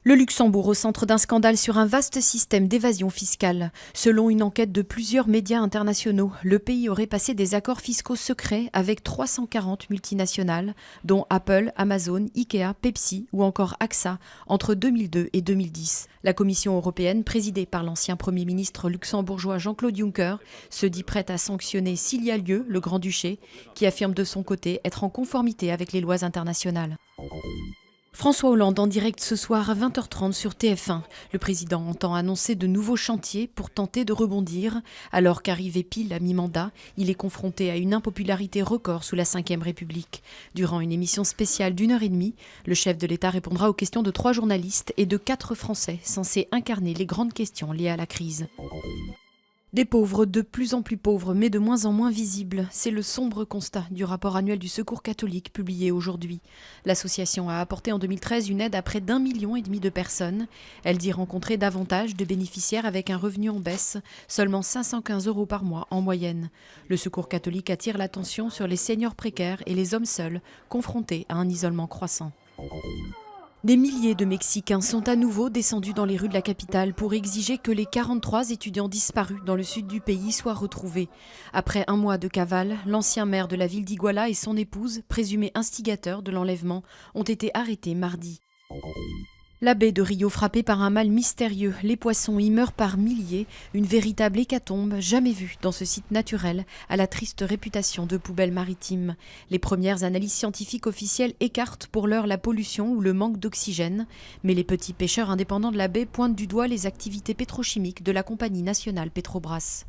Le Luxembourg au centre d'un scandale sur un vaste système d'évasion fiscale. Selon une enquête de plusieurs médias internationaux, le pays aurait passé des accords fiscaux secrets avec 340 multinationales, dont Apple, Amazon, Ikea, Pepsi ou encore AXA, entre 2002 et 2010. La Commission européenne, présidée par l'ancien Premier ministre luxembourgeois Jean-Claude Juncker, se dit prête à sanctionner s'il y a lieu le Grand-Duché, qui affirme de son côté être en conformité avec les lois internationales. François Hollande en direct ce soir à 20h30 sur TF1. Le président entend annoncer de nouveaux chantiers pour tenter de rebondir. Alors qu'arrivé pile à mi-mandat, il est confronté à une impopularité record sous la Ve République. Durant une émission spéciale d'1h30, le chef de l'État répondra aux questions de 3 journalistes et de 4 Français censés incarner les grandes questions liées à la crise. Des pauvres de plus en plus pauvres, mais de moins en moins visibles. C'est le sombre constat du rapport annuel du Secours catholique publié aujourd'hui. L'association a apporté en 2013 une aide à près d'1,5 million de personnes. Elle dit rencontrer davantage de bénéficiaires avec un revenu en baisse, seulement 515 € par mois en moyenne. Le Secours catholique attire l'attention sur les seniors précaires et les hommes seuls, confrontés à un isolement croissant. Des milliers de Mexicains sont à nouveau descendus dans les rues de la capitale pour exiger que les 43 étudiants disparus dans le sud du pays soient retrouvés. Après un mois de cavale, l'ancien maire de la ville d'Iguala et son épouse, présumés instigateurs de l'enlèvement, ont été arrêtés mardi. La baie de Rio frappée par un mal mystérieux, les poissons y meurent par milliers, une véritable hécatombe jamais vue dans ce site naturel à la triste réputation de poubelle maritime. Les premières analyses scientifiques officielles écartent pour l'heure la pollution ou le manque d'oxygène, mais les petits pêcheurs indépendants de la baie pointent du doigt les activités pétrochimiques de la compagnie nationale Petrobras.